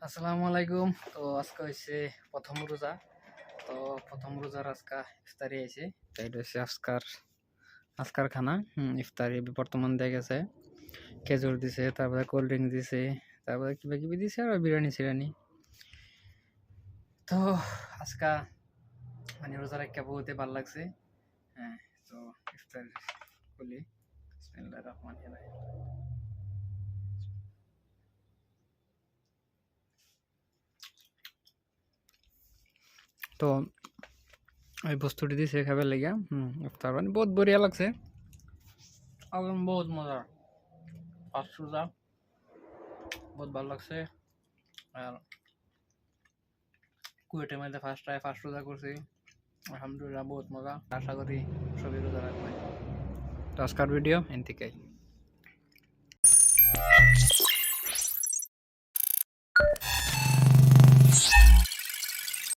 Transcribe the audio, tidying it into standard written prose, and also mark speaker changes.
Speaker 1: আসসালামু আলাইকুম। তো আজকে হচ্ছে প্রথম রোজা। তো প্রথম রোজার আজকে ইফতারি আছে। তো এটা হচ্ছে আজকার খানা। ইফতারি বর্তমান দিয়ে গেছে, খেজুর দিছে, তারপরে কোল্ড ড্রিঙ্ক দিছে, তারপরে কিবা কিবি দিছে আর বিরিয়ানি সিরানি। তো আজকা মানে রোজা রাখা বহুতে ভালো লাগছে। হ্যাঁ, তো ইফতার করলি বিসমিল্লাহির রহমানির রহিম। তো এই বস্তুটি দিছে খাবার লাগিয়া ইফতার মানে বহুত বঢ়িয়া লাগছে, একদম বহুত মজা। ফার্স্ট রোজা বহুত ভালো লাগছে। আর কুয়েটের মধ্যে ফার্স্ট রোজা করছি, আলহামদুলিল্লাহ বহুত মজা। আশা করি সবই রোজা রাখবেন। তো আজকের ভিডিও এন থেকেই।